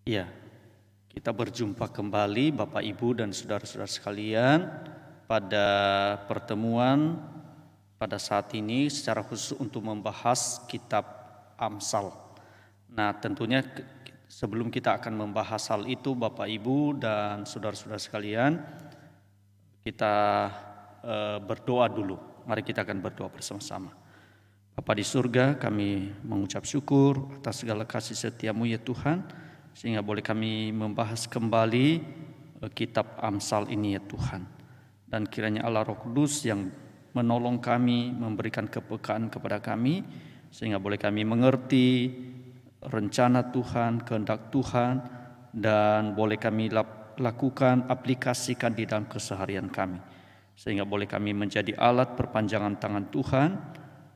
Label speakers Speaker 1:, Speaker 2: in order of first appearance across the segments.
Speaker 1: Ya, kita berjumpa kembali Bapak Ibu dan saudara-saudara sekalian pada pertemuan pada saat ini secara khusus untuk membahas kitab Amsal. Nah, tentunya sebelum kita akan membahas hal itu Bapak Ibu dan saudara-saudara sekalian, kita berdoa dulu. Mari kita akan berdoa bersama-sama. Bapa di surga, kami mengucap syukur atas segala kasih setia-Mu ya Tuhan, sehingga boleh kami membahas kembali kitab Amsal ini ya Tuhan. Dan kiranya Allah Roh Kudus yang menolong kami, memberikan kepekaan kepada kami, sehingga boleh kami mengerti rencana Tuhan, kehendak Tuhan, dan boleh kami lakukan, aplikasikan di dalam keseharian kami. Sehingga boleh kami menjadi alat perpanjangan tangan Tuhan,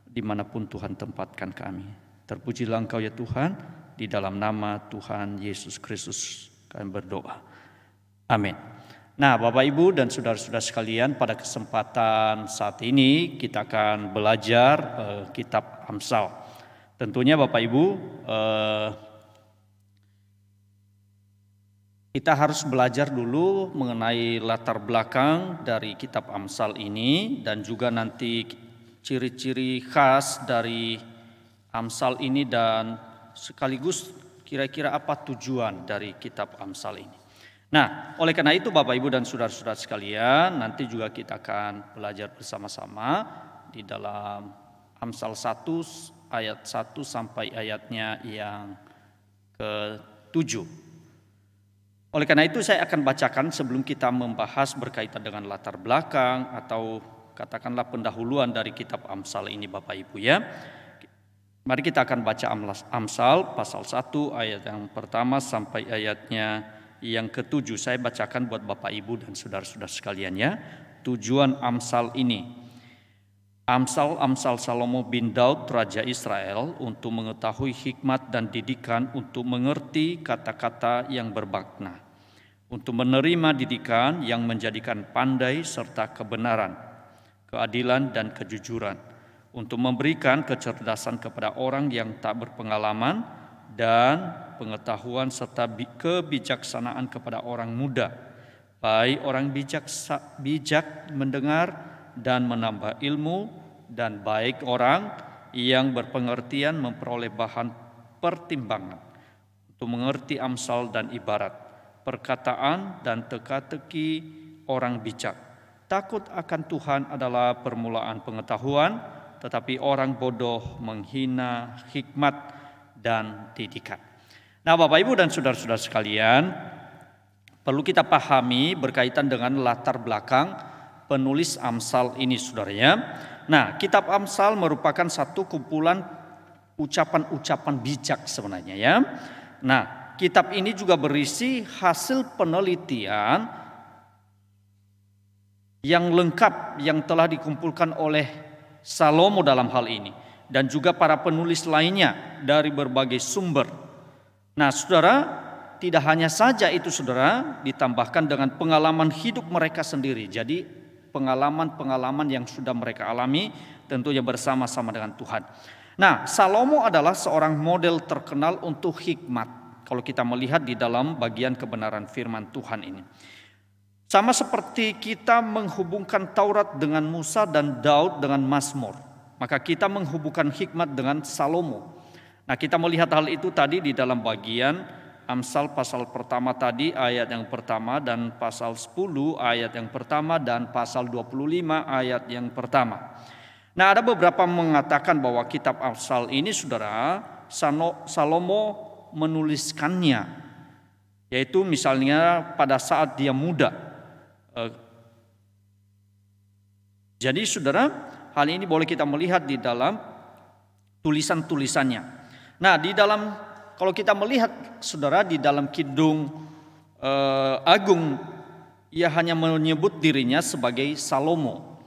Speaker 1: dimanapun Tuhan tempatkan kami. Terpujilah Engkau ya Tuhan. Di dalam nama Tuhan Yesus Kristus kami berdoa. Amin. Nah, Bapak Ibu dan saudara-saudara sekalian, pada kesempatan saat ini kita akan belajar kitab Amsal. Tentunya Bapak Ibu, kita harus belajar dulu mengenai latar belakang dari kitab Amsal ini dan juga nanti ciri-ciri khas dari Amsal ini dan sekaligus kira-kira apa tujuan dari kitab Amsal ini. Nah, oleh karena itu Bapak Ibu dan saudara-saudara sekalian, nanti juga kita akan belajar bersama-sama di dalam Amsal 1 ayat 1 sampai ayatnya yang ke-7. Oleh karena itu saya akan bacakan sebelum kita membahas berkaitan dengan latar belakang atau katakanlah pendahuluan dari kitab Amsal ini Bapak Ibu ya. Mari kita akan baca Amsal pasal 1 ayat yang pertama sampai ayatnya yang ke-7. Saya bacakan buat Bapak Ibu dan saudara-saudara sekalian ya. Tujuan Amsal ini. Amsal Salomo bin Daud Raja Israel untuk mengetahui hikmat dan didikan, untuk mengerti kata-kata yang bermakna, untuk menerima didikan yang menjadikan pandai serta kebenaran, keadilan dan kejujuran, untuk memberikan kecerdasan kepada orang yang tak berpengalaman dan pengetahuan serta kebijaksanaan kepada orang muda. Baik orang bijak mendengar dan menambah ilmu, dan baik orang yang berpengertian memperoleh bahan pertimbangan untuk mengerti amsal dan ibarat, perkataan dan teka-teki orang bijak. Takut akan Tuhan adalah permulaan pengetahuan, tetapi orang bodoh menghina hikmat dan didikan. Nah, Bapak Ibu dan saudara-saudara sekalian, perlu kita pahami berkaitan dengan latar belakang penulis Amsal ini, saudaranya. Nah, kitab Amsal merupakan satu kumpulan ucapan-ucapan bijak sebenarnya ya. Nah, kitab ini juga berisi hasil penelitian yang lengkap yang telah dikumpulkan oleh Salomo dalam hal ini, dan juga para penulis lainnya dari berbagai sumber. Nah, saudara, tidak hanya saja itu saudara, ditambahkan dengan pengalaman hidup mereka sendiri. Jadi pengalaman-pengalaman yang sudah mereka alami tentunya bersama-sama dengan Tuhan. Nah, Salomo adalah seorang model terkenal untuk hikmat kalau kita melihat di dalam bagian kebenaran firman Tuhan ini. Sama seperti kita menghubungkan Taurat dengan Musa dan Daud dengan Mazmur, maka kita menghubungkan hikmat dengan Salomo. Nah, kita melihat hal itu tadi di dalam bagian Amsal pasal pertama tadi ayat yang pertama, dan pasal 10 ayat yang pertama, dan pasal 25 ayat yang pertama. Nah, ada beberapa mengatakan bahwa kitab Amsal ini saudara, Salomo menuliskannya, yaitu misalnya pada saat dia muda. Jadi saudara, hal ini boleh kita melihat di dalam tulisan-tulisannya. Nah, di dalam, kalau kita melihat saudara, di dalam Kidung Agung, ia hanya menyebut dirinya sebagai Salomo.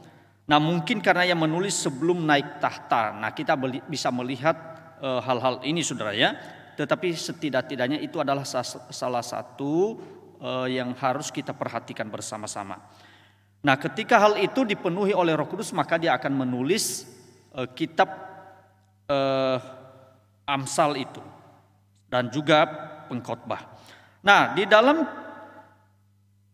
Speaker 1: Nah, mungkin karena ia menulis sebelum naik tahta. Nah, kita bisa melihat hal-hal ini saudara ya. Tetapi setidak-tidaknya itu adalah salah satu yang harus kita perhatikan bersama-sama. Nah, ketika hal itu dipenuhi oleh Roh Kudus, maka dia akan menulis kitab Amsal itu, dan juga pengkhotbah. Nah, di dalam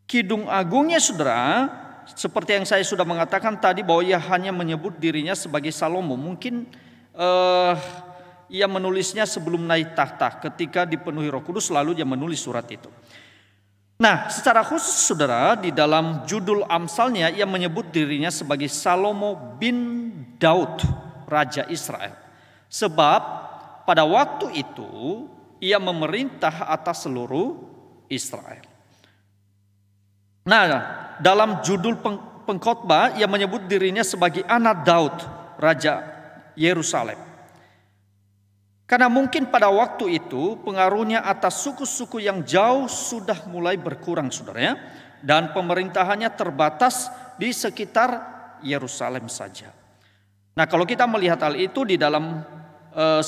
Speaker 1: Kidung Agungnya saudara, seperti yang saya sudah mengatakan tadi bahwa ia hanya menyebut dirinya sebagai Salomo. Mungkin ia menulisnya sebelum naik tahta, ketika dipenuhi Roh Kudus lalu dia menulis surat itu. Nah, secara khusus saudara, di dalam judul Amsalnya ia menyebut dirinya sebagai Salomo bin Daud, Raja Israel. Sebab pada waktu itu ia memerintah atas seluruh Israel. Nah, dalam judul pengkhotbah ia menyebut dirinya sebagai anak Daud, Raja Yerusalem. Karena mungkin pada waktu itu pengaruhnya atas suku-suku yang jauh sudah mulai berkurang saudara ya. Dan pemerintahannya terbatas di sekitar Yerusalem saja. Nah, kalau kita melihat hal itu di dalam 1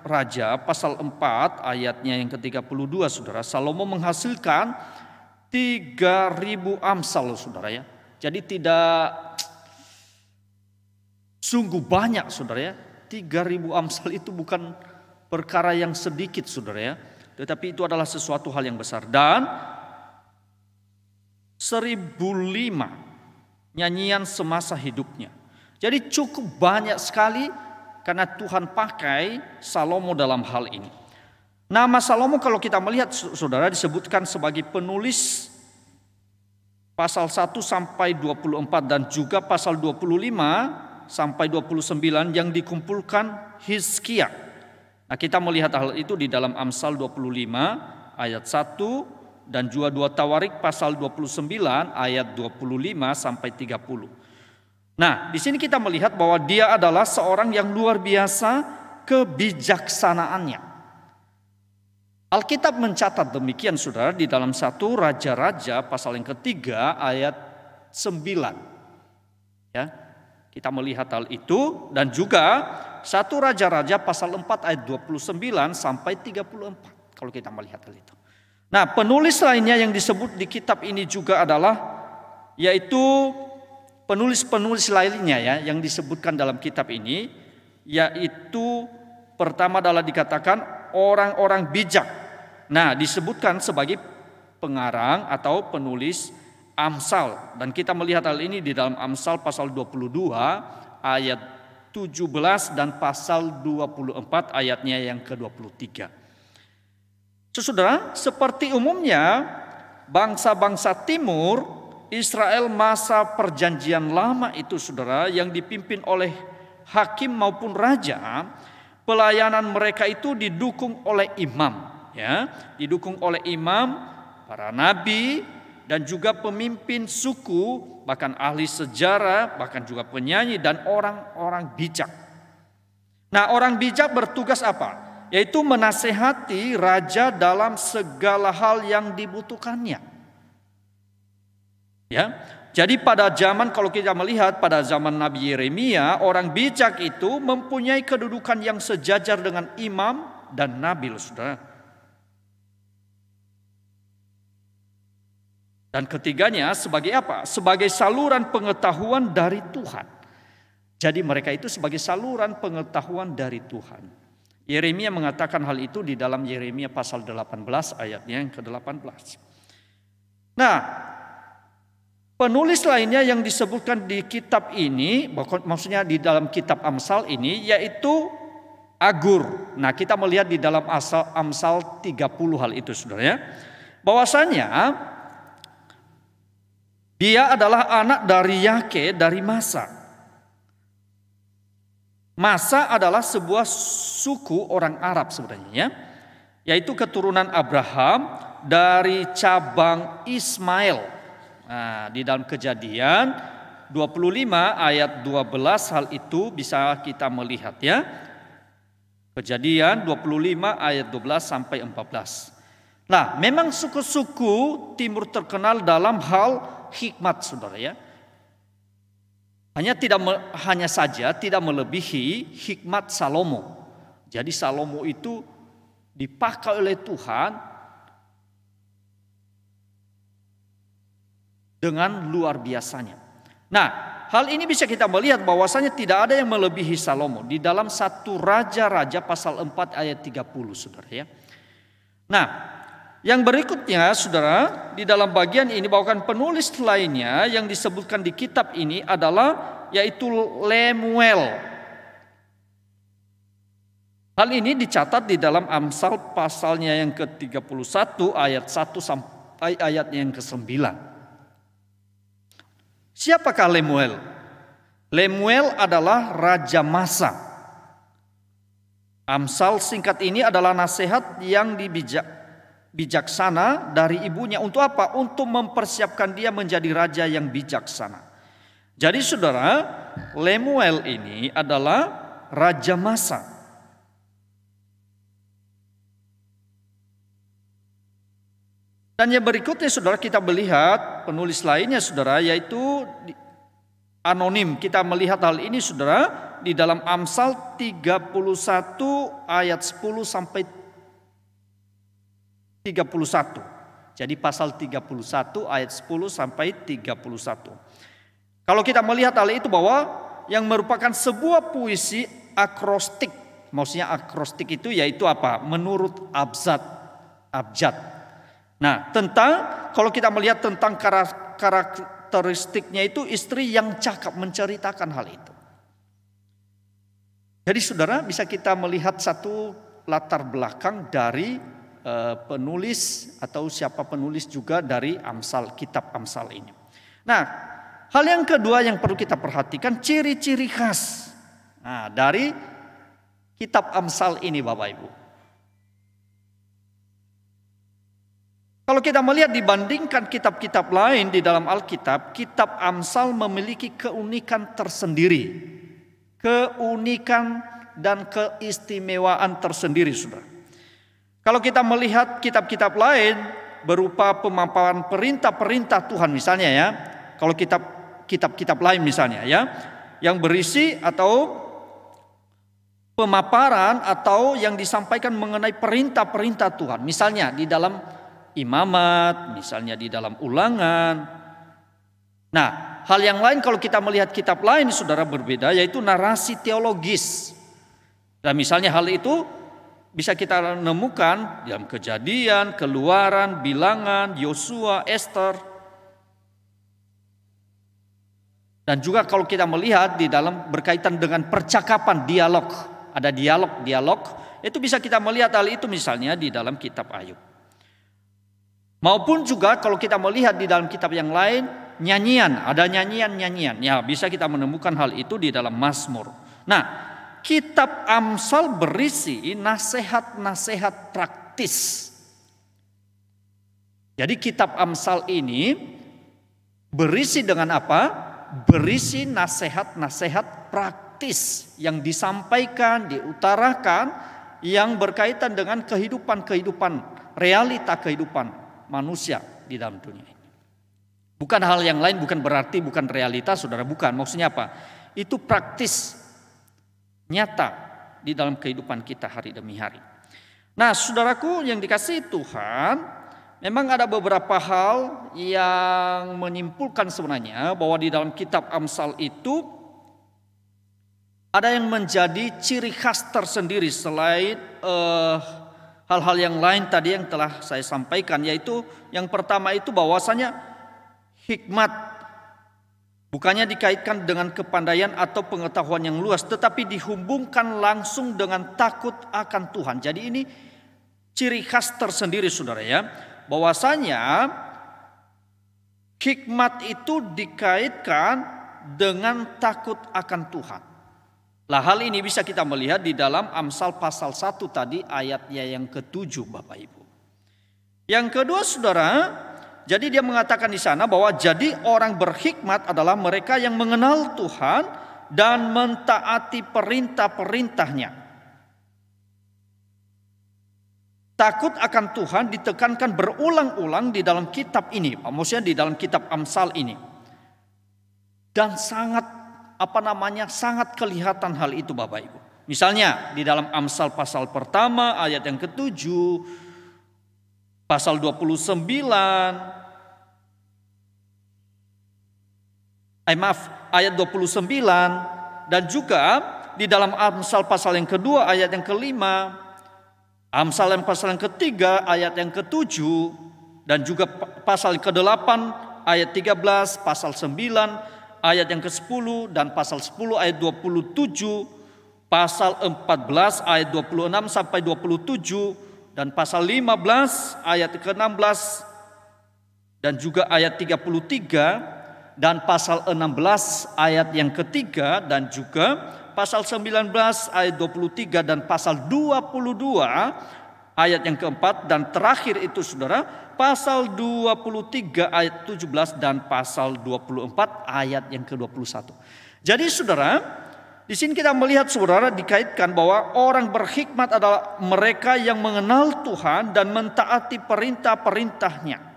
Speaker 1: Raja pasal 4 ayatnya yang ke-32 saudara, Salomo menghasilkan 3.000 amsal saudara ya. Jadi tidak sungguh banyak saudara ya. 3.000 amsal itu bukan perkara yang sedikit saudara ya. Tetapi itu adalah sesuatu hal yang besar. Dan 1.005 nyanyian semasa hidupnya. Jadi cukup banyak sekali karena Tuhan pakai Salomo dalam hal ini. Nama Salomo kalau kita melihat saudara disebutkan sebagai penulis pasal 1 sampai 24 dan juga pasal 25 sampai 29 yang dikumpulkan Hizkia. Nah, kita melihat hal itu di dalam Amsal 25 ayat 1 dan juga 2 Tawarik pasal 29 ayat 25 sampai 30. Nah, di sini kita melihat bahwa dia adalah seorang yang luar biasa kebijaksanaannya. Alkitab mencatat demikian saudara di dalam 1 Raja-Raja pasal yang ketiga ayat 9. Ya. Kita melihat hal itu dan juga 1 Raja-Raja pasal 4 ayat 29 sampai 34 kalau kita melihat hal itu. Nah, penulis lainnya yang disebut di kitab ini juga adalah yaitu penulis-penulis lainnya ya yang disebutkan dalam kitab ini, yaitu pertama adalah dikatakan orang-orang bijak. Nah, disebutkan sebagai pengarang atau penulis Amsal, dan kita melihat hal ini di dalam Amsal pasal 22 ayat 17 dan pasal 24 ayatnya yang ke-23. Saudara, seperti umumnya bangsa-bangsa timur Israel masa perjanjian lama itu saudara yang dipimpin oleh hakim maupun raja, pelayanan mereka itu didukung oleh imam ya, didukung oleh imam, para nabi dan juga pemimpin suku, bahkan ahli sejarah, bahkan juga penyanyi dan orang-orang bijak. Nah, orang bijak bertugas apa? Yaitu menasehati raja dalam segala hal yang dibutuhkannya. Ya, jadi pada zaman kalau kita melihat pada zaman Nabi Yeremia, orang bijak itu mempunyai kedudukan yang sejajar dengan imam dan nabi, saudara. Dan ketiganya sebagai apa? Sebagai saluran pengetahuan dari Tuhan. Jadi mereka itu sebagai saluran pengetahuan dari Tuhan. Yeremia mengatakan hal itu di dalam Yeremia pasal 18 ayatnya yang ke-18. Nah, penulis lainnya yang disebutkan di kitab ini, maksudnya di dalam kitab Amsal ini, yaitu Agur. Nah, kita melihat di dalam Amsal 30 hal itu saudara ya. Bahwasanya dia adalah anak dari Yake dari Masa. Masa adalah sebuah suku orang Arab sebenarnya, yaitu keturunan Abraham dari cabang Ismail. Nah, di dalam Kejadian 25 ayat 12 hal itu bisa kita melihat ya. Kejadian 25 ayat 12 sampai 14. Nah, memang suku-suku timur terkenal dalam hal hikmat saudara ya. Hanya saja tidak melebihi hikmat Salomo. Jadi Salomo itu dipakai oleh Tuhan dengan luar biasanya. Nah, hal ini bisa kita melihat bahwasanya tidak ada yang melebihi Salomo di dalam 1 Raja-Raja pasal 4 ayat 30 saudara ya. Nah, yang berikutnya saudara, di dalam bagian ini bahkan penulis lainnya yang disebutkan di kitab ini adalah yaitu Lemuel. Hal ini dicatat di dalam Amsal pasalnya yang ke-31 ayat 1 sampai ayatnya yang ke-9. Siapakah Lemuel? Lemuel adalah Raja Masa. Amsal singkat ini adalah nasihat yang bijaksana dari ibunya untuk apa? Untuk mempersiapkan dia menjadi raja yang bijaksana. Jadi saudara, Lemuel ini adalah Raja Masa. Dan yang berikutnya saudara, kita melihat penulis lainnya saudara, yaitu anonim. Kita melihat hal ini saudara di dalam Amsal 31 ayat 10 sampai 31. Jadi pasal 31 ayat 10 sampai 31. Kalau kita melihat hal itu bahwa yang merupakan sebuah puisi akrostik. Maksudnya akrostik itu yaitu apa? Menurut abjad. Nah, kalau kita melihat tentang karakteristiknya itu istri yang cakap menceritakan hal itu. Jadi saudara, bisa kita melihat satu latar belakang dari penulis atau siapa penulis juga dari kitab Amsal ini. Nah, hal yang kedua yang perlu kita perhatikan ciri-ciri khas dari kitab Amsal ini Bapak Ibu. Kalau kita melihat dibandingkan kitab-kitab lain di dalam Alkitab, kitab Amsal memiliki keunikan tersendiri. Keunikan dan keistimewaan tersendiri, saudara. Kalau kita melihat kitab-kitab lain berupa pemaparan perintah-perintah Tuhan misalnya ya. Kalau kitab-kitab lain misalnya ya, yang berisi atau pemaparan atau yang disampaikan mengenai perintah-perintah Tuhan. Misalnya di dalam Imamat, misalnya di dalam Ulangan. Nah, hal yang lain kalau kita melihat kitab lain saudara berbeda, yaitu narasi teologis. Dan misalnya hal itu bisa kita menemukan dalam Kejadian, Keluaran, Bilangan, Yosua, Ester. Dan juga kalau kita melihat di dalam berkaitan dengan percakapan, dialog. Ada dialog, itu bisa kita melihat hal itu misalnya di dalam kitab Ayub. Maupun juga kalau kita melihat di dalam kitab yang lain, nyanyian, ada nyanyian. Ya, bisa kita menemukan hal itu di dalam Mazmur. Nah, kitab Amsal berisi nasihat-nasihat praktis. Jadi kitab Amsal ini berisi dengan apa? Berisi nasihat-nasihat praktis yang disampaikan, diutarakan, yang berkaitan dengan kehidupan, realita kehidupan manusia di dalam dunia ini. Bukan hal yang lain, bukan realitas saudara, bukan. Maksudnya apa? Itu praktis, nyata di dalam kehidupan kita hari demi hari. Nah saudaraku yang dikasihi Tuhan, memang ada beberapa hal yang menyimpulkan sebenarnya bahwa di dalam kitab Amsal itu ada yang menjadi ciri khas tersendiri selain hal-hal yang lain tadi yang telah saya sampaikan, yaitu yang pertama itu bahwasanya hikmat bukannya dikaitkan dengan kepandaian atau pengetahuan yang luas, tetapi dihubungkan langsung dengan takut akan Tuhan. Jadi ini ciri khas tersendiri saudara ya, bahwasanya hikmat itu dikaitkan dengan takut akan Tuhan. Lah hal ini bisa kita melihat di dalam Amsal pasal 1 tadi ayatnya yang ke-7 Bapak Ibu. Yang kedua saudara, jadi dia mengatakan di sana bahwa jadi orang berhikmat adalah mereka yang mengenal Tuhan dan mentaati perintah-perintahnya. Takut akan Tuhan ditekankan berulang-ulang di dalam kitab ini, maksudnya di dalam kitab Amsal ini. Dan sangat sangat kelihatan hal itu Bapak Ibu. Misalnya di dalam Amsal pasal pertama ayat yang ke-7, pasal 29, ayat 29, dan juga di dalam Amsal pasal yang kedua ayat yang ke-5, Amsal yang pasal yang ketiga ayat yang ke-7 dan juga pasal ke-8 ayat 13, pasal 9 ayat yang ke-10 dan pasal 10 ayat 27, pasal 14 ayat 26 sampai 27 dan pasal 15 ayat ke-16 dan juga ayat 33 dan pasal 16 ayat yang ketiga dan juga pasal 19 ayat 23 dan pasal 22 ayat yang keempat dan terakhir itu saudara pasal 23 ayat 17 dan pasal 24 ayat yang ke-21. Jadi saudara, di sini kita melihat saudara dikaitkan bahwa orang berhikmat adalah mereka yang mengenal Tuhan dan mentaati perintah-perintahnya.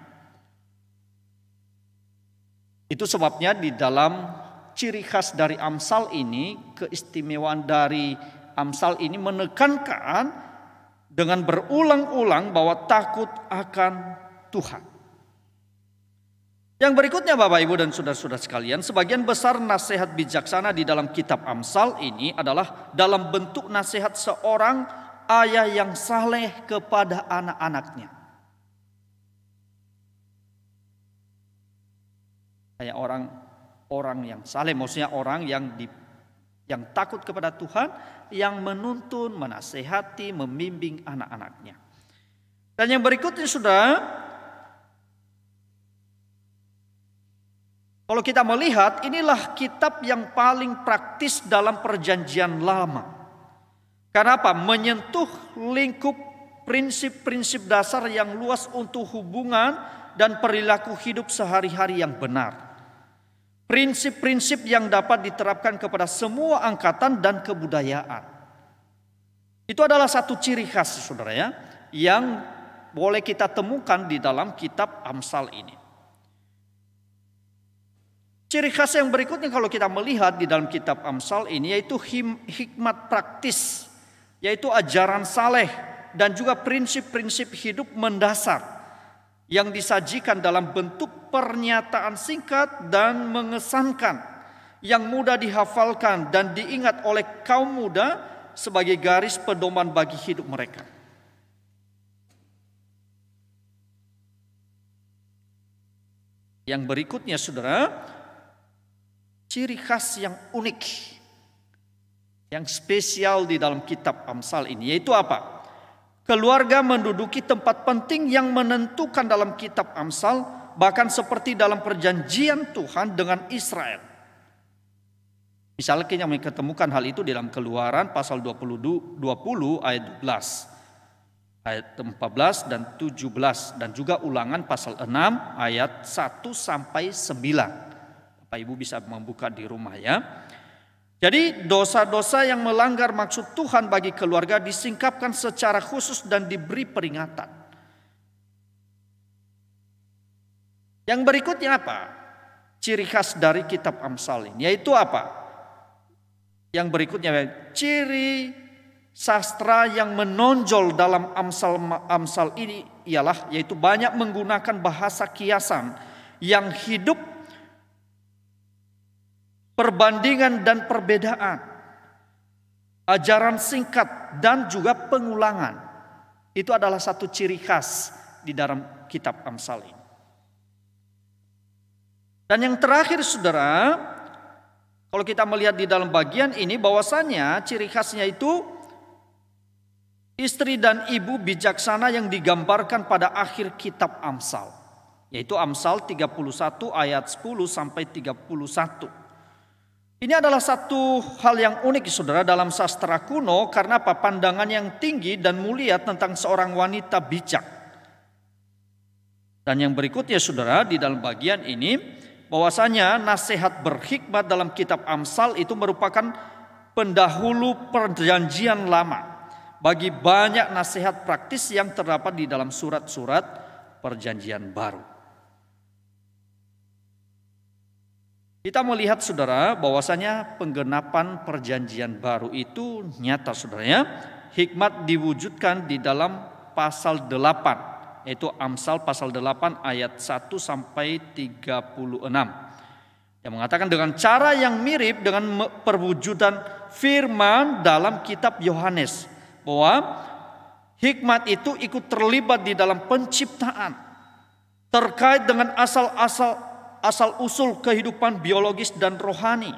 Speaker 1: Itu sebabnya di dalam ciri khas dari Amsal ini, keistimewaan dari Amsal ini menekankan dengan berulang-ulang bahwa takut akan Tuhan. Yang berikutnya Bapak Ibu dan saudara-saudara sekalian, sebagian besar nasihat bijaksana di dalam kitab Amsal ini adalah dalam bentuk nasihat seorang ayah yang saleh kepada anak-anaknya. Kayak orang yang saleh, maksudnya orang yang takut kepada Tuhan, yang menuntun, menasehati, membimbing anak-anaknya. Dan yang berikutnya sudah, kalau kita melihat, inilah kitab yang paling praktis dalam perjanjian lama. Karena apa? Menyentuh lingkup prinsip-prinsip dasar yang luas untuk hubungan dan perilaku hidup sehari-hari yang benar. Prinsip-prinsip yang dapat diterapkan kepada semua angkatan dan kebudayaan. Itu adalah satu ciri khas saudara ya, yang boleh kita temukan di dalam kitab Amsal ini. Ciri khas yang berikutnya kalau kita melihat di dalam kitab Amsal ini yaitu hikmat praktis, yaitu ajaran saleh dan juga prinsip-prinsip hidup mendasar yang disajikan dalam bentuk pernyataan singkat dan mengesankan, yang mudah dihafalkan dan diingat oleh kaum muda sebagai garis pedoman bagi hidup mereka. Yang berikutnya saudara, ciri khas yang unik, yang spesial di dalam kitab Amsal ini yaitu apa? Keluarga menduduki tempat penting yang menentukan dalam kitab Amsal, bahkan seperti dalam perjanjian Tuhan dengan Israel. Misalnya kita ketemukan hal itu di dalam Keluaran pasal 20 ayat 12, ayat 14 dan 17 dan juga Ulangan pasal 6 ayat 1 sampai 9. Bapak Ibu bisa membuka di rumah ya. Jadi dosa-dosa yang melanggar maksud Tuhan bagi keluarga disingkapkan secara khusus dan diberi peringatan. Yang berikutnya apa? Ciri khas dari kitab Amsal ini yaitu apa? Yang berikutnya ciri sastra yang menonjol dalam Amsal ini ialah yaitu banyak menggunakan bahasa kiasan yang hidup, perbandingan dan perbedaan, ajaran singkat dan juga pengulangan. Itu adalah satu ciri khas di dalam kitab Amsal ini. Dan yang terakhir saudara, kalau kita melihat di dalam bagian ini bahwasanya ciri khasnya itu istri dan ibu bijaksana yang digambarkan pada akhir kitab Amsal, yaitu Amsal 31 ayat 10 sampai 31. Ini adalah satu hal yang unik saudara dalam sastra kuno karena apa? Pandangan yang tinggi dan mulia tentang seorang wanita bijak. Dan yang berikutnya saudara di dalam bagian ini bahwasanya nasihat berhikmat dalam kitab Amsal itu merupakan pendahulu perjanjian lama bagi banyak nasihat praktis yang terdapat di dalam surat-surat perjanjian baru. Kita melihat saudara bahwasanya penggenapan perjanjian baru itu nyata saudara ya. Hikmat diwujudkan di dalam pasal 8, yaitu Amsal pasal 8 ayat 1 sampai 36. Yang mengatakan dengan cara yang mirip dengan perwujudan firman dalam kitab Yohanes, bahwa Hikmat itu ikut terlibat di dalam penciptaan, terkait dengan asal-usul kehidupan biologis dan rohani.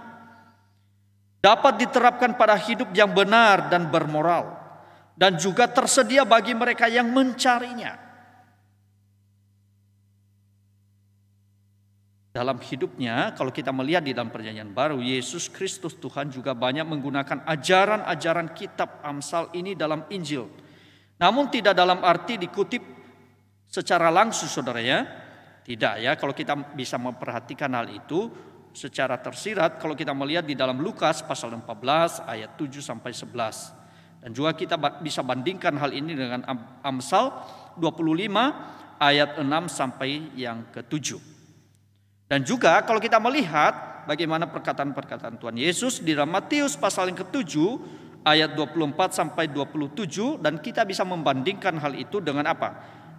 Speaker 1: Dapat diterapkan pada hidup yang benar dan bermoral, dan juga tersedia bagi mereka yang mencarinya. Dalam hidupnya, kalau kita melihat di dalam Perjanjian Baru, Yesus Kristus Tuhan juga banyak menggunakan ajaran-ajaran kitab Amsal ini dalam Injil. Namun tidak dalam arti dikutip secara langsung, saudara ya. Tidak ya, kalau kita bisa memperhatikan hal itu secara tersirat, kalau kita melihat di dalam Lukas pasal 14 ayat 7 sampai 11. Dan juga kita bisa bandingkan hal ini dengan Amsal 25 ayat 6 sampai yang ke-7. Dan juga kalau kita melihat bagaimana perkataan-perkataan Tuhan Yesus di dalam Matius pasal yang ke-7 ayat 24 sampai 27, dan kita bisa membandingkan hal itu dengan apa?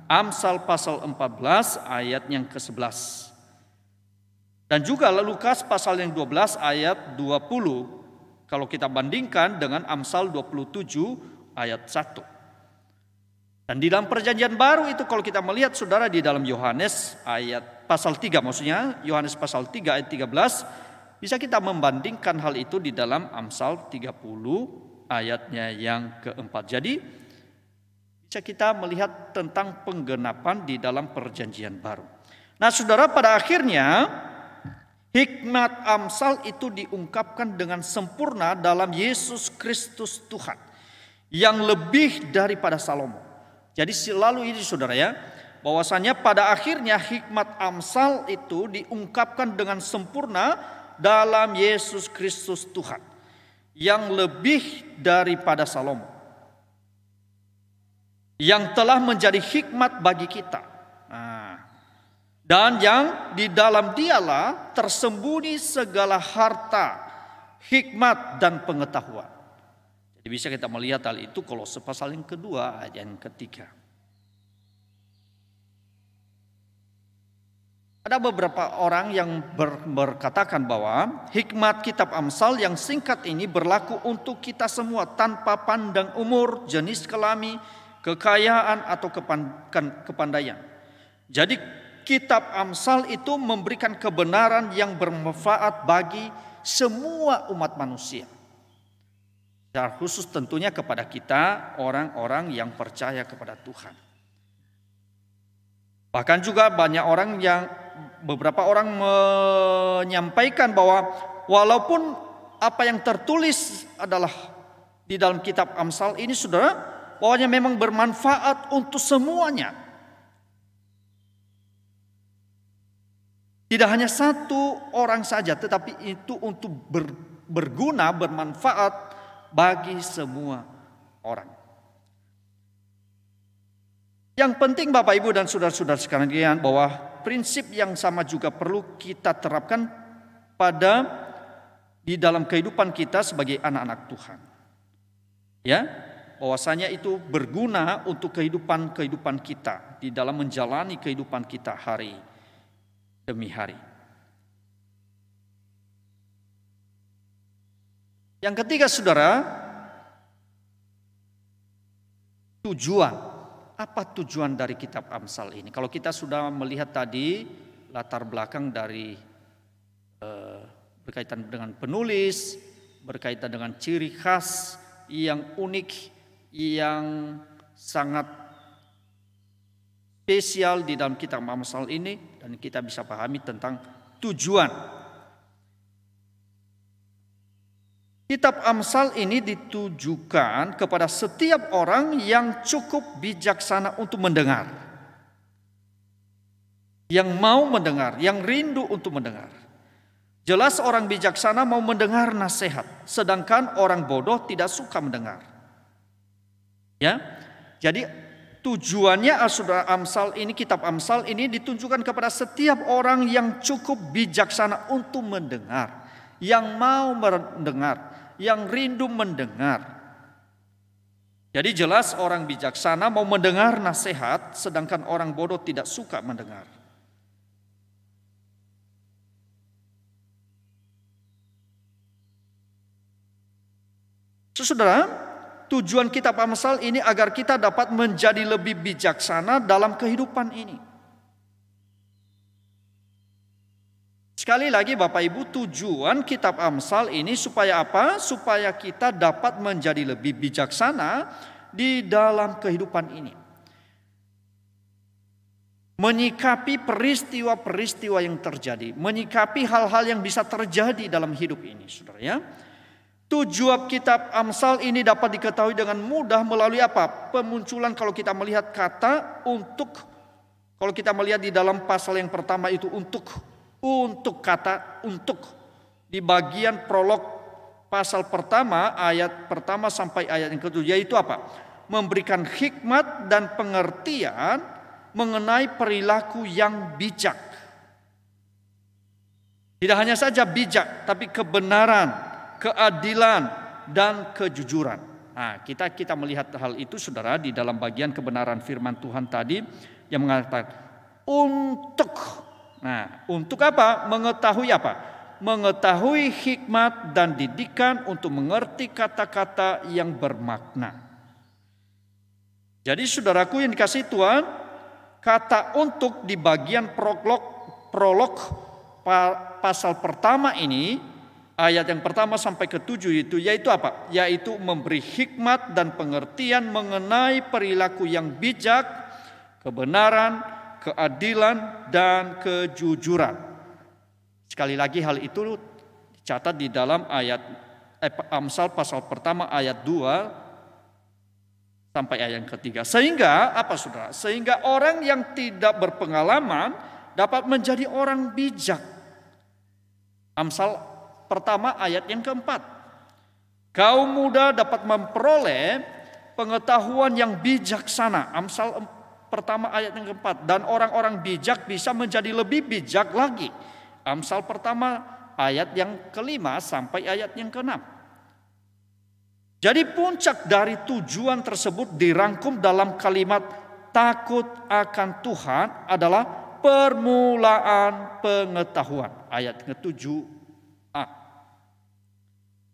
Speaker 1: Amsal pasal 14 ayat yang ke-11. Dan juga Lukas pasal yang 12 ayat 20 kalau kita bandingkan dengan Amsal 27 ayat 1. Dan di dalam Perjanjian Baru itu kalau kita melihat saudara di dalam Yohanes ayat pasal 3, maksudnya Yohanes pasal 3 ayat 13, bisa kita membandingkan hal itu di dalam Amsal 30 ayatnya yang keempat. Jadi bisa kita melihat tentang penggenapan di dalam Perjanjian Baru. Nah saudara, pada akhirnya hikmat Amsal itu diungkapkan dengan sempurna dalam Yesus Kristus Tuhan yang lebih daripada Salomo. Jadi selalu ini saudara ya, bahwasanya pada akhirnya hikmat Amsal itu diungkapkan dengan sempurna dalam Yesus Kristus Tuhan yang lebih daripada Salomo, yang telah menjadi hikmat bagi kita. Dan yang di dalam dialah tersembunyi segala harta, hikmat dan pengetahuan. Jadi bisa kita melihat hal itu Kolose pasal yang kedua ayat yang ketiga. Ada beberapa orang yang berkatakan bahwa hikmat kitab Amsal yang singkat ini berlaku untuk kita semua tanpa pandang umur, jenis kelamin, kekayaan atau kepandaian. Jadi kitab Amsal itu memberikan kebenaran yang bermanfaat bagi semua umat manusia. Secara khusus tentunya kepada kita orang-orang yang percaya kepada Tuhan. Bahkan juga beberapa orang menyampaikan bahwa walaupun apa yang tertulis adalah di dalam kitab Amsal ini saudara, bahwanya memang bermanfaat untuk semuanya. Tidak hanya satu orang saja, tetapi itu untuk berguna, bermanfaat bagi semua orang. Yang penting Bapak Ibu dan saudara-saudara sekalian, bahwa prinsip yang sama juga perlu kita terapkan di dalam kehidupan kita sebagai anak-anak Tuhan. Ya, bahwasanya itu berguna untuk kehidupan kita di dalam menjalani kehidupan kita hari demi hari. Yang ketiga saudara, tujuan. Apa tujuan dari kitab Amsal ini? Kalau kita sudah melihat tadi latar belakang dari berkaitan dengan penulis, berkaitan dengan ciri khas yang unik, yang sangat spesial di dalam kitab Amsal ini, dan kita bisa pahami tentang tujuan. Kitab Amsal ini ditujukan kepada setiap orang yang cukup bijaksana untuk mendengar, yang mau mendengar, yang rindu untuk mendengar. Jelas orang bijaksana mau mendengar nasihat, sedangkan orang bodoh tidak suka mendengar. Ya, jadi tujuannya Amsal ini, kitab Amsal ini ditujukan kepada setiap orang yang cukup bijaksana untuk mendengar, yang mau mendengar, yang rindu mendengar. Jadi jelas orang bijaksana mau mendengar nasihat, sedangkan orang bodoh tidak suka mendengar. Saudara, tujuan kitab Amsal ini agar kita dapat menjadi lebih bijaksana dalam kehidupan ini. Sekali lagi Bapak Ibu, tujuan kitab Amsal ini supaya apa? Supaya kita dapat menjadi lebih bijaksana di dalam kehidupan ini. Menyikapi peristiwa-peristiwa yang terjadi, menyikapi hal-hal yang bisa terjadi dalam hidup ini, saudara ya. Tujuan kitab Amsal ini dapat diketahui dengan mudah melalui apa? Pemunculan kalau kita melihat kata untuk, kalau kita melihat di dalam pasal yang pertama itu untuk kata untuk. Di bagian prolog pasal pertama, ayat pertama sampai ayat yang ke-7, yaitu apa? Memberikan hikmat dan pengertian mengenai perilaku yang bijak. Tidak hanya saja bijak, tapi kebenaran, keadilan, dan kejujuran. Nah, kita melihat hal itu saudara di dalam bagian kebenaran firman Tuhan tadi yang mengatakan untuk. Nah, untuk apa? Mengetahui apa? Mengetahui hikmat dan didikan untuk mengerti kata-kata yang bermakna. Jadi saudaraku yang dikasihi Tuhan, kata untuk di bagian prolog pasal pertama ini, ayat yang pertama sampai ke-7 itu, yaitu apa? Yaitu memberi hikmat dan pengertian mengenai perilaku yang bijak, kebenaran, keadilan, dan kejujuran. Sekali lagi hal itu dicatat di dalam ayat Amsal pasal pertama ayat 2 sampai ayat yang ketiga. Sehingga apa saudara? Sehingga orang yang tidak berpengalaman dapat menjadi orang bijak. Amsal pertama ayat yang keempat. Kaum muda dapat memperoleh pengetahuan yang bijaksana. Amsal pertama ayat yang keempat. Dan orang-orang bijak bisa menjadi lebih bijak lagi. Amsal pertama ayat yang kelima sampai ayat yang keenam. Jadi puncak dari tujuan tersebut dirangkum dalam kalimat takut akan Tuhan adalah permulaan pengetahuan. Ayat ke-7a.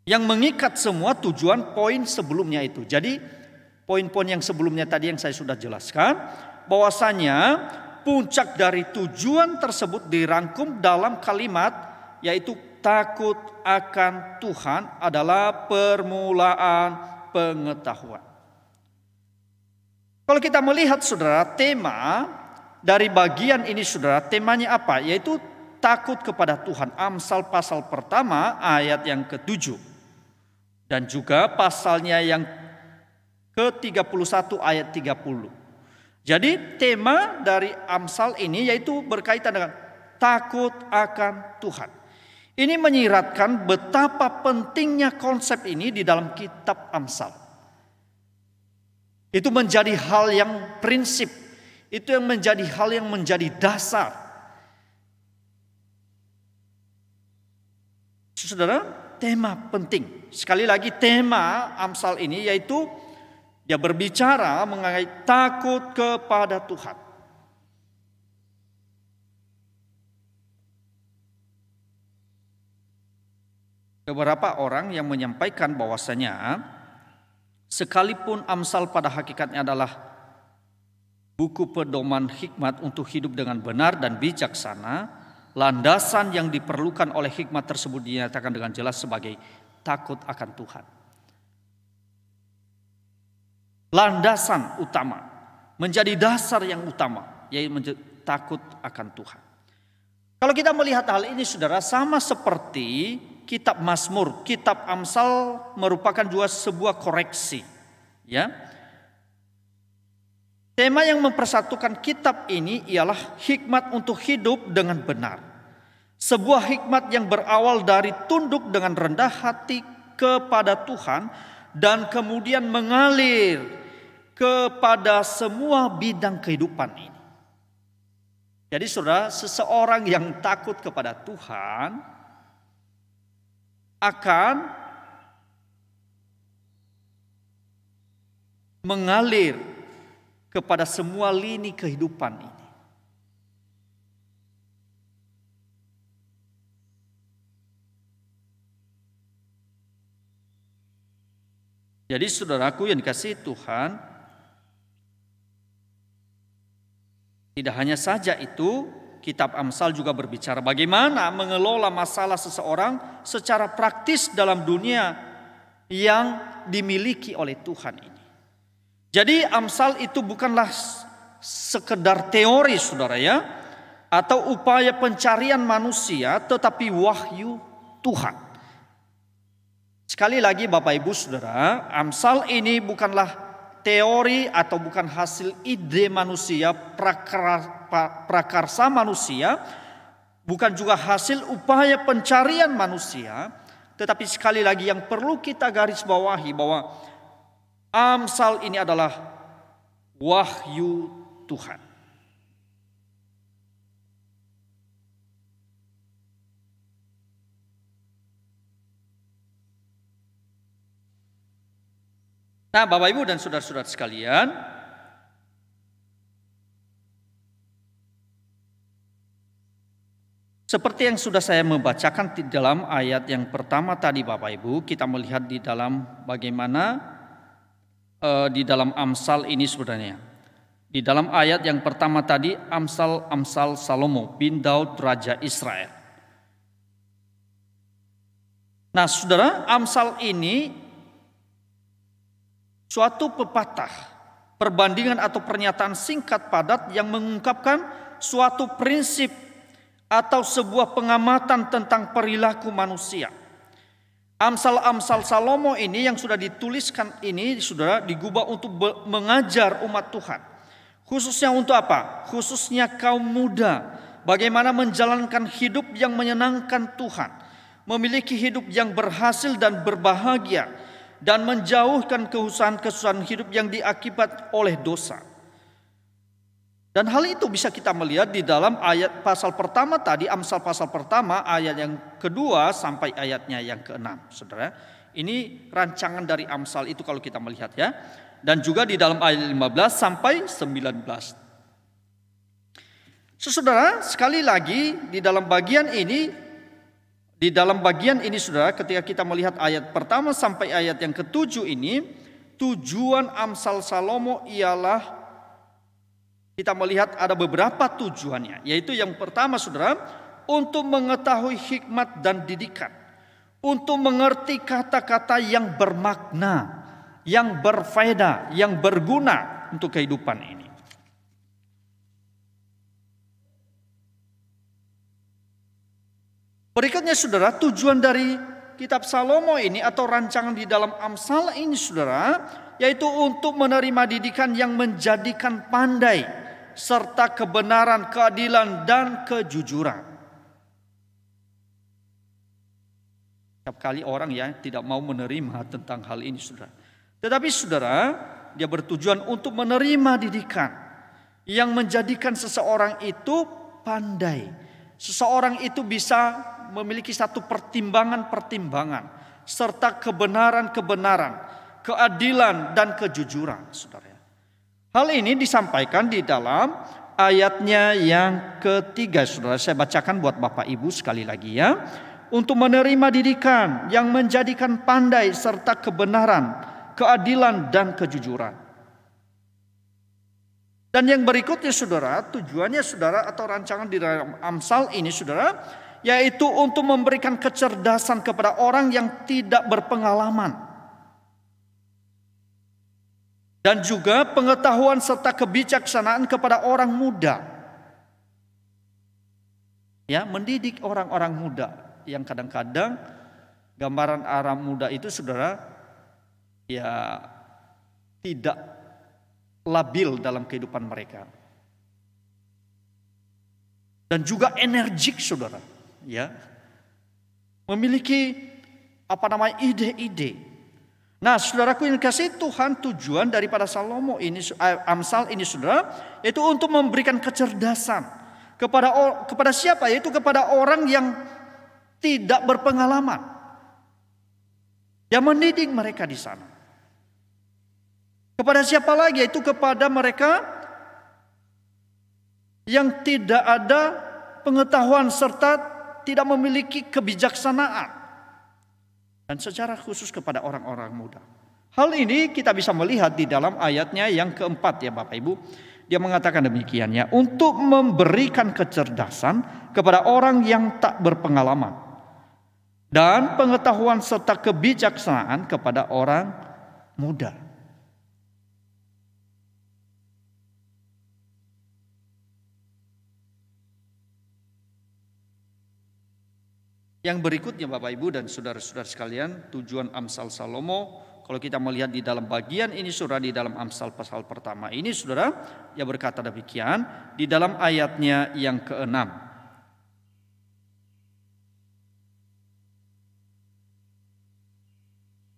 Speaker 1: Yang mengikat semua tujuan poin sebelumnya itu. Jadi poin-poin yang sebelumnya tadi yang saya sudah jelaskan, bahwasanya puncak dari tujuan tersebut dirangkum dalam kalimat yaitu takut akan Tuhan adalah permulaan pengetahuan. Kalau kita melihat saudara, tema dari bagian ini saudara, temanya apa? Yaitu takut kepada Tuhan. Amsal pasal pertama ayat yang ke-7. Dan juga pasalnya yang ke-31 ayat 30. Jadi tema dari Amsal ini yaitu berkaitan dengan takut akan Tuhan. Ini menyiratkan betapa pentingnya konsep ini di dalam kitab Amsal. Itu menjadi hal yang prinsip. Itu yang menjadi hal yang menjadi dasar. Saudara, tema penting. Sekali lagi tema Amsal ini yaitu dia berbicara mengenai takut kepada Tuhan. Beberapa orang yang menyampaikan bahwasanya sekalipun Amsal pada hakikatnya adalah buku pedoman hikmat untuk hidup dengan benar dan bijaksana, landasan yang diperlukan oleh hikmat tersebut dinyatakan dengan jelas sebagai takut akan Tuhan. Landasan utama, menjadi dasar yang utama, yaitu takut akan Tuhan. Kalau kita melihat hal ini saudara, sama seperti kitab Mazmur, kitab Amsal merupakan juga sebuah koreksi. Ya. Tema yang mempersatukan kitab ini ialah hikmat untuk hidup dengan benar. Sebuah hikmat yang berawal dari tunduk dengan rendah hati kepada Tuhan dan kemudian mengalir kepada semua bidang kehidupan ini. Jadi saudara, seseorang yang takut kepada Tuhan akan mengalir kepada semua lini kehidupan ini. Jadi saudaraku yang dikasihi Tuhan, tidak hanya saja itu, kitab Amsal juga berbicara bagaimana mengelola masalah seseorang secara praktis dalam dunia yang dimiliki oleh Tuhan ini. Jadi Amsal itu bukanlah sekedar teori saudara ya, atau upaya pencarian manusia, tetapi wahyu Tuhan. Sekali lagi Bapak Ibu Saudara, Amsal ini bukanlah teori atau bukan hasil ide manusia, prakarsa manusia, bukan juga hasil upaya pencarian manusia, tetapi sekali lagi yang perlu kita garis bawahi bahwa Amsal ini adalah wahyu Tuhan. Nah, Bapak Ibu dan saudara-saudara sekalian, seperti yang sudah saya membacakan di dalam ayat yang pertama tadi Bapak Ibu, kita melihat di dalam bagaimana di dalam Amsal ini sebenarnya. Di dalam ayat yang pertama tadi, Amsal Salomo bin Daud Raja Israel. Nah saudara, Amsal ini suatu pepatah, perbandingan atau pernyataan singkat padat yang mengungkapkan suatu prinsip atau sebuah pengamatan tentang perilaku manusia. Amsal-amsal Salomo ini yang sudah dituliskan ini saudara digubah untuk mengajar umat Tuhan. Khususnya untuk apa? Khususnya kaum muda. Bagaimana menjalankan hidup yang menyenangkan Tuhan. Memiliki hidup yang berhasil dan berbahagia. Dan menjauhkan kesusahan-kesusahan hidup yang diakibat oleh dosa. Dan hal itu bisa kita melihat di dalam ayat pasal pertama tadi, Amsal pasal pertama ayat yang kedua sampai ayatnya yang ke-6. Saudara, ini rancangan dari Amsal itu kalau kita melihat ya. Dan juga di dalam ayat 15 sampai 19. Saudara, sekali lagi di dalam bagian ini saudara, ketika kita melihat ayat pertama sampai ayat yang ke-7 ini, tujuan Amsal Salomo ialah kita melihat ada beberapa tujuannya. Yaitu yang pertama saudara, untuk mengetahui hikmat dan didikan. Untuk mengerti kata-kata yang bermakna, yang berfaedah, yang berguna untuk kehidupan ini. Berikutnya saudara, tujuan dari kitab Salomo ini atau rancangan di dalam Amsal ini saudara, yaitu untuk menerima didikan yang menjadikan pandai serta kebenaran, keadilan dan kejujuran. Setiap kali orang ya tidak mau menerima tentang hal ini saudara. Tetapi saudara, dia bertujuan untuk menerima didikan yang menjadikan seseorang itu pandai. Seseorang itu bisa memiliki satu pertimbangan-pertimbangan serta kebenaran-kebenaran, keadilan dan kejujuran, saudara. Hal ini disampaikan di dalam ayatnya yang ketiga, saudara. Saya bacakan buat Bapak Ibu sekali lagi ya. Untuk menerima didikan yang menjadikan pandai serta kebenaran, keadilan dan kejujuran. Dan yang berikutnya saudara, tujuannya saudara atau rancangan di dalam Amsal ini saudara, yaitu untuk memberikan kecerdasan kepada orang yang tidak berpengalaman. Dan juga pengetahuan serta kebijaksanaan kepada orang muda. Ya, mendidik orang-orang muda yang kadang-kadang gambaran orang muda itu saudara ya tidak labil dalam kehidupan mereka. Dan juga energik saudara. Ya, memiliki ide-ide. Nah, saudaraku yang dikasihi Tuhan, tujuan daripada Salomo ini, Amsal ini saudara, yaitu untuk memberikan kecerdasan kepada siapa? Yaitu kepada orang yang tidak berpengalaman. Yang mendidik mereka di sana. Kepada siapa lagi? Yaitu kepada mereka yang tidak ada pengetahuan serta tidak memiliki kebijaksanaan. Dan secara khusus kepada orang-orang muda. Hal ini kita bisa melihat di dalam ayatnya yang keempat ya Bapak Ibu. Dia mengatakan demikian ya, untuk memberikan kecerdasan kepada orang yang tak berpengalaman dan pengetahuan serta kebijaksanaan kepada orang muda. Yang berikutnya Bapak Ibu dan saudara-saudara sekalian, tujuan Amsal Salomo, kalau kita melihat di dalam bagian ini saudara, di dalam Amsal pasal pertama ini saudara, ia berkata demikian di dalam ayatnya yang ke-6.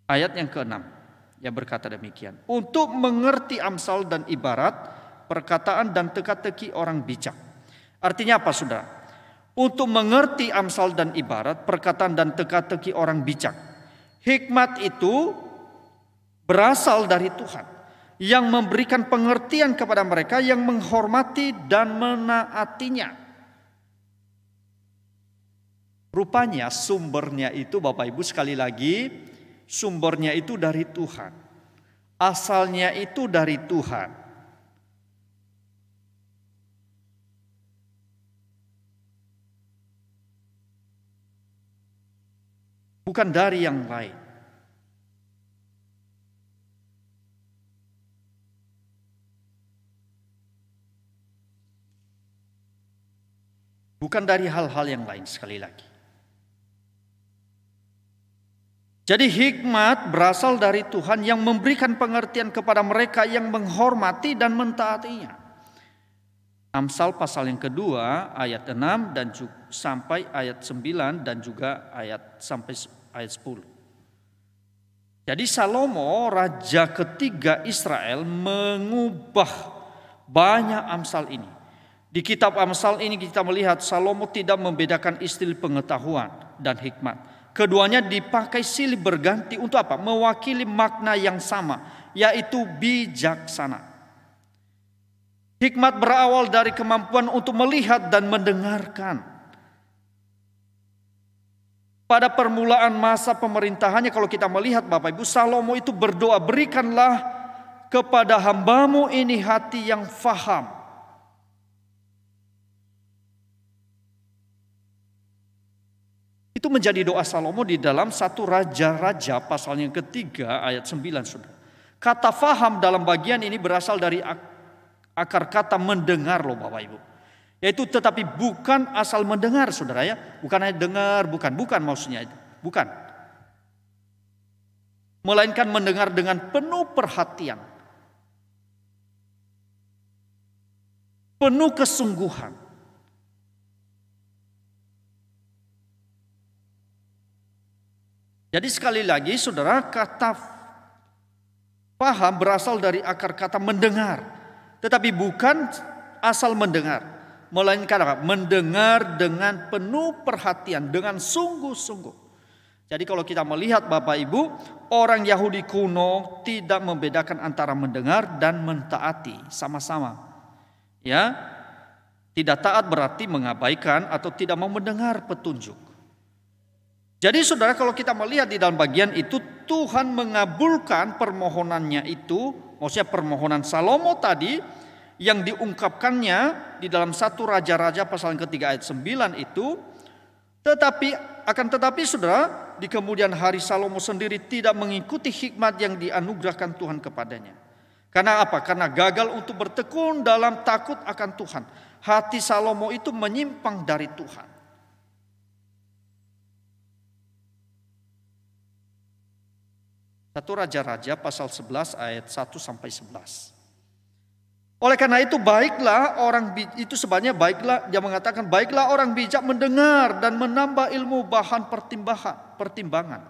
Speaker 1: Ayat yang ke-6, ia berkata demikian, untuk mengerti amsal dan ibarat, perkataan dan teka-teki orang bijak. Artinya apa saudara? Untuk mengerti amsal dan ibarat, perkataan dan teka-teki orang bijak. Hikmat itu berasal dari Tuhan yang memberikan pengertian kepada mereka yang menghormati dan menaatinya. Rupanya sumbernya itu Bapak Ibu sekali lagi, sumbernya itu dari Tuhan. Asalnya itu dari Tuhan. Bukan dari yang lain. Bukan dari hal-hal yang lain sekali lagi. Jadi hikmat berasal dari Tuhan yang memberikan pengertian kepada mereka yang menghormati dan mentaatinya. Amsal pasal yang kedua ayat 6 dan sampai ayat 9 dan juga ayat sampai ayat 10. Jadi Salomo raja ketiga Israel mengubah banyak Amsal ini. Di kitab Amsal ini kita melihat Salomo tidak membedakan istilah pengetahuan dan hikmat. Keduanya dipakai silih berganti untuk apa? Mewakili makna yang sama, yaitu bijaksana. Hikmat berawal dari kemampuan untuk melihat dan mendengarkan. Pada permulaan masa pemerintahannya kalau kita melihat Bapak Ibu, Salomo itu berdoa, berikanlah kepada hambamu ini hati yang faham. Itu menjadi doa Salomo di dalam 1 Raja-Raja pasal yang ketiga ayat 9 saudara. Kata faham dalam bagian ini berasal dari akar kata mendengar loh Bapak Ibu. Yaitu tetapi bukan asal mendengar saudara ya. Bukan hanya dengar, bukan maksudnya itu. Bukan. Melainkan mendengar dengan penuh perhatian. Penuh kesungguhan. Jadi sekali lagi saudara, kata paham berasal dari akar kata mendengar. Tetapi bukan asal mendengar, melainkan apa? Mendengar dengan penuh perhatian, dengan sungguh-sungguh. Jadi kalau kita melihat Bapak Ibu, orang Yahudi kuno tidak membedakan antara mendengar dan mentaati sama-sama. Ya, tidak taat berarti mengabaikan atau tidak mau mendengar petunjuk. Jadi saudara kalau kita melihat di dalam bagian itu Tuhan mengabulkan permohonannya itu, maksudnya permohonan Salomo tadi yang diungkapkannya di dalam 1 Raja-Raja pasal yang ketiga ayat 9 itu. Tetapi saudara, di kemudian hari Salomo sendiri tidak mengikuti hikmat yang dianugerahkan Tuhan kepadanya. Karena apa? Karena gagal untuk bertekun dalam takut akan Tuhan. Hati Salomo itu menyimpang dari Tuhan. Satu Raja-Raja pasal 11 ayat 1 sampai 11. Oleh karena itu baiklah orang itu sebenarnya baiklah dia mengatakan baiklah orang bijak mendengar dan menambah ilmu bahan pertimbangan.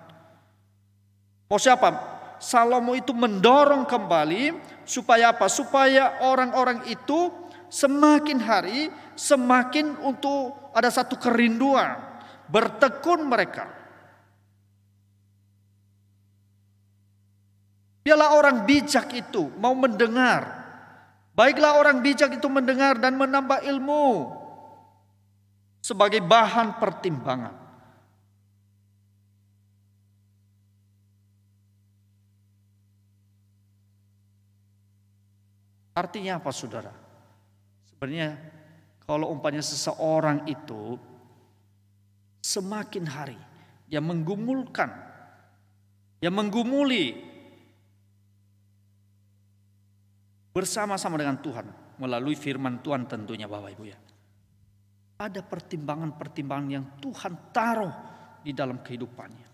Speaker 1: Mau siapa? Salomo itu mendorong kembali supaya apa? Supaya orang-orang itu semakin hari semakin untuk ada satu kerinduan bertekun mereka. Biarlah orang bijak itu mau mendengar. Baiklah orang bijak itu mendengar dan menambah ilmu sebagai bahan pertimbangan. . Artinya apa saudara? Sebenarnya kalau umpamanya seseorang itu semakin hari dia menggumuli bersama-sama dengan Tuhan melalui firman Tuhan tentunya Bapak Ibu ya. Ada pertimbangan-pertimbangan yang Tuhan taruh di dalam kehidupannya.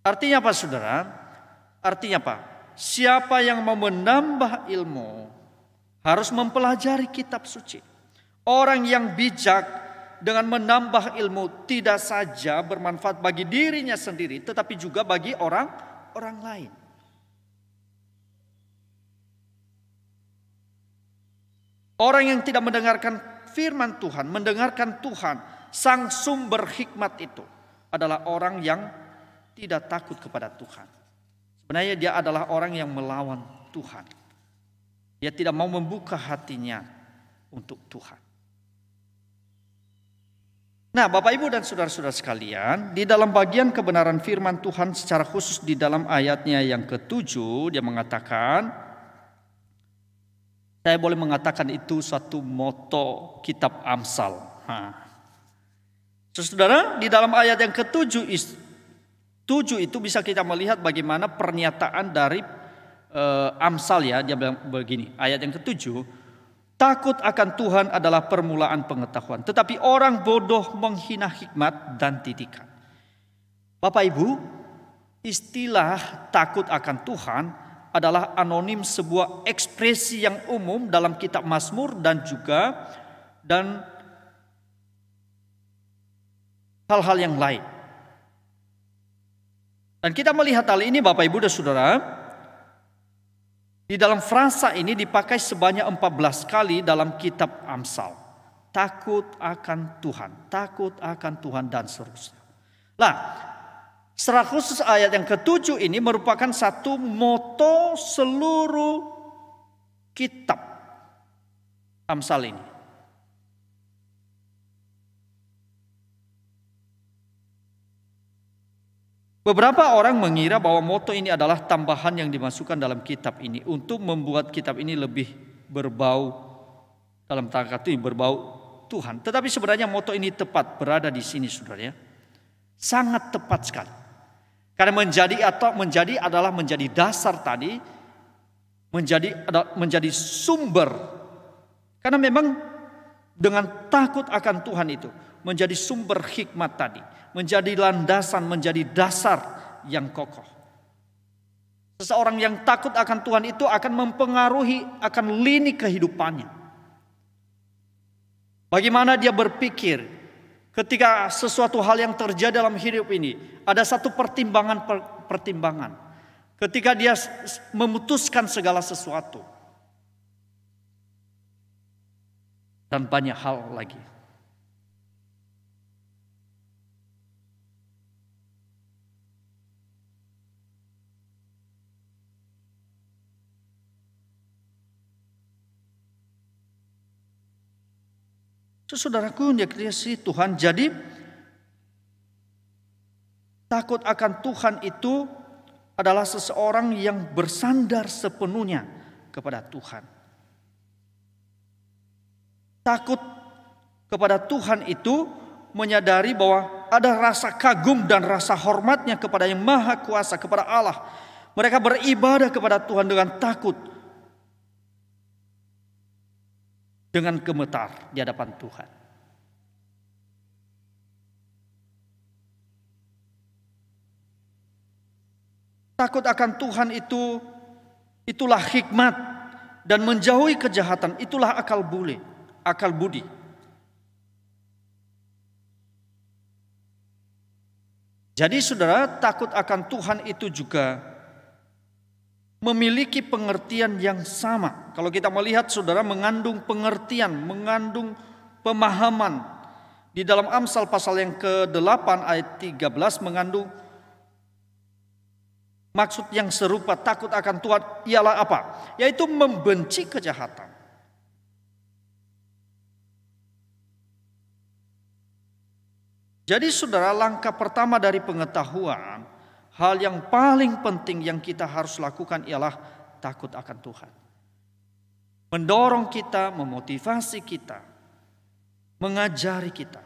Speaker 1: Artinya apa saudara? Artinya apa? Siapa yang mau menambah ilmu harus mempelajari kitab suci. Orang yang bijak dengan menambah ilmu tidak saja bermanfaat bagi dirinya sendiri, tetapi juga bagi orang lain. Orang yang tidak mendengarkan firman Tuhan, mendengarkan Tuhan, sang sumber hikmat itu adalah orang yang tidak takut kepada Tuhan. Sebenarnya dia adalah orang yang melawan Tuhan. Dia tidak mau membuka hatinya untuk Tuhan. Nah, Bapak Ibu dan saudara-saudara sekalian, di dalam bagian kebenaran firman Tuhan secara khusus di dalam ayatnya yang ke-7, dia mengatakan, saya boleh mengatakan itu suatu moto kitab Amsal. Saudara, di dalam ayat yang ke-7 itu bisa kita melihat bagaimana pernyataan dari Amsal ya. Dia bilang begini, ayat yang ke-7, takut akan Tuhan adalah permulaan pengetahuan, tetapi orang bodoh menghina hikmat dan didikan. Bapak Ibu, istilah takut akan Tuhan adalah anonim sebuah ekspresi yang umum dalam kitab Mazmur dan hal-hal yang lain. Dan kita melihat hal ini Bapak Ibu dan Saudara, di dalam frasa ini dipakai sebanyak 14 kali dalam kitab Amsal. Takut akan Tuhan dan seterusnya. Nah, secara khusus ayat yang ke-7 ini merupakan satu moto seluruh kitab Amsal ini. Beberapa orang mengira bahwa moto ini adalah tambahan yang dimasukkan dalam kitab ini untuk membuat kitab ini lebih berbau, dalam tanda kata berbau Tuhan. Tetapi sebenarnya moto ini tepat berada di sini saudara ya. Sangat tepat sekali. Karena menjadi adalah menjadi dasar tadi, menjadi sumber. Karena memang dengan takut akan Tuhan itu menjadi sumber hikmat tadi, menjadi landasan, menjadi dasar yang kokoh. Seseorang yang takut akan Tuhan itu akan mempengaruhi, akan lini kehidupannya. Bagaimana dia berpikir ketika sesuatu hal yang terjadi dalam hidup ini, ada satu pertimbangan. Ketika dia memutuskan segala sesuatu. Dan banyak hal lagi. Saudaraku yang dikasihi Tuhan, jadi takut akan Tuhan itu adalah seseorang yang bersandar sepenuhnya kepada Tuhan. Takut kepada Tuhan itu menyadari bahwa ada rasa kagum dan rasa hormatnya kepada yang Maha Kuasa, kepada Allah. Mereka beribadah kepada Tuhan dengan takut, dengan gemetar di hadapan Tuhan. Takut akan Tuhan itulah hikmat, dan menjauhi kejahatan itulah akal budi. Jadi saudara, takut akan Tuhan itu juga memiliki pengertian yang sama. Kalau kita melihat saudara, mengandung pengertian, mengandung pemahaman. Di dalam Amsal pasal yang ke-8 ayat 13 mengandung maksud yang serupa. Takut akan Tuhan ialah apa? Yaitu membenci kejahatan. Jadi saudara, langkah pertama dari pengetahuan, hal yang paling penting yang kita harus lakukan ialah takut akan Tuhan. Mendorong kita, memotivasi kita, mengajari kita.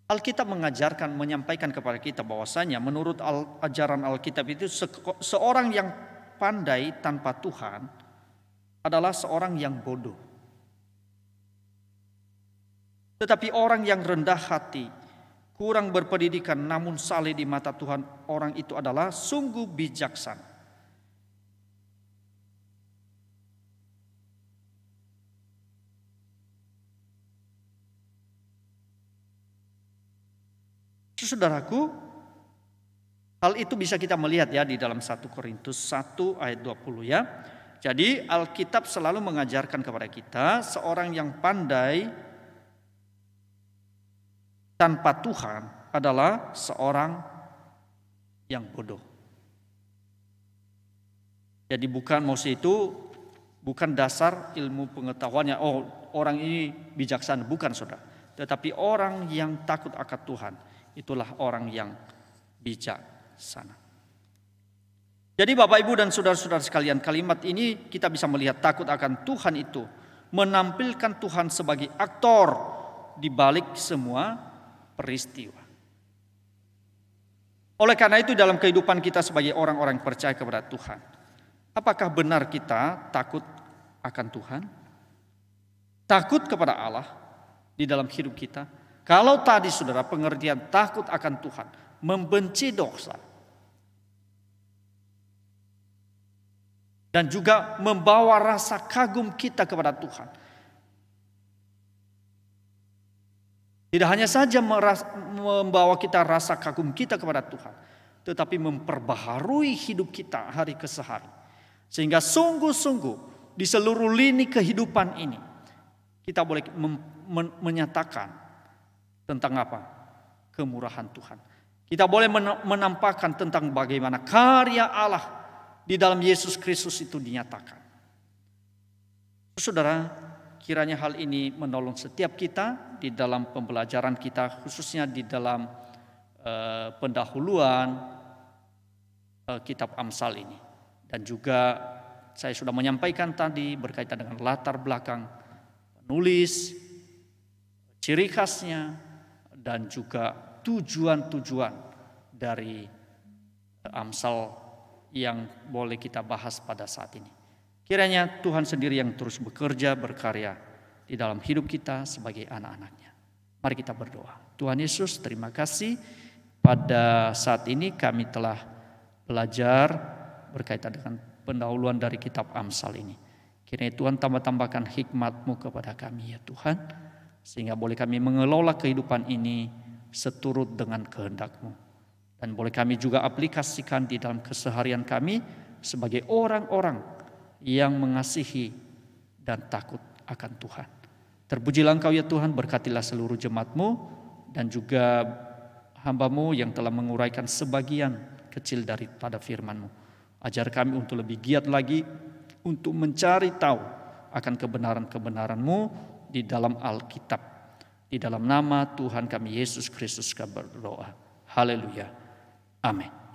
Speaker 1: Alkitab mengajarkan, menyampaikan kepada kita bahwasanya menurut ajaran Alkitab itu seorang yang pandai tanpa Tuhan adalah seorang yang bodoh. Tetapi orang yang rendah hati, kurang berpendidikan namun saleh di mata Tuhan, orang itu adalah sungguh bijaksana. Saudaraku, hal itu bisa kita melihat ya di dalam 1 Korintus 1 ayat 20 ya. Jadi Alkitab selalu mengajarkan kepada kita seorang yang pandai tanpa Tuhan adalah seorang yang bodoh. Jadi maksud itu bukan dasar ilmu pengetahuannya, oh orang ini bijaksana, bukan saudara. Tetapi orang yang takut akan Tuhan, itulah orang yang bijaksana. Jadi Bapak Ibu dan saudara-saudara sekalian, kalimat ini kita bisa melihat takut akan Tuhan itu menampilkan Tuhan sebagai aktor di balik semua peristiwa. Oleh karena itu dalam kehidupan kita sebagai orang-orang percaya kepada Tuhan, apakah benar kita takut akan Tuhan? Takut kepada Allah di dalam hidup kita? Kalau tadi saudara pengertian takut akan Tuhan, membenci dosa, dan juga membawa rasa kagum kita kepada Tuhan. Tidak hanya saja membawa kita rasa kagum kita kepada Tuhan, tetapi memperbaharui hidup kita hari ke hari. Sehingga sungguh-sungguh di seluruh lini kehidupan ini, kita boleh menyatakan tentang apa? Kemurahan Tuhan. Kita boleh menampakkan tentang bagaimana karya Allah di dalam Yesus Kristus itu dinyatakan. Saudara, kiranya hal ini menolong setiap kita di dalam pembelajaran kita, khususnya di dalam pendahuluan kitab Amsal ini. Dan juga saya sudah menyampaikan tadi berkaitan dengan latar belakang penulis, ciri khasnya, dan juga tujuan-tujuan dari Amsal yang boleh kita bahas pada saat ini. Kiranya Tuhan sendiri yang terus bekerja, berkarya di dalam hidup kita sebagai anak-anaknya. Mari kita berdoa. Tuhan Yesus, terima kasih pada saat ini kami telah belajar berkaitan dengan pendahuluan dari kitab Amsal ini. Kiranya Tuhan tambah-tambahkan hikmat-Mu kepada kami ya Tuhan, sehingga boleh kami mengelola kehidupan ini seturut dengan kehendak-Mu. Dan boleh kami juga aplikasikan di dalam keseharian kami sebagai orang-orang yang mengasihi dan takut akan Tuhan. Terpujilah Engkau ya Tuhan, berkatilah seluruh jemaat-Mu dan juga hamba-Mu yang telah menguraikan sebagian kecil daripada firman-Mu. Ajar kami untuk lebih giat lagi untuk mencari tahu akan kebenaran-kebenaran-Mu di dalam Alkitab. Di dalam nama Tuhan kami Yesus Kristus kami berdoa. Haleluya. Amin.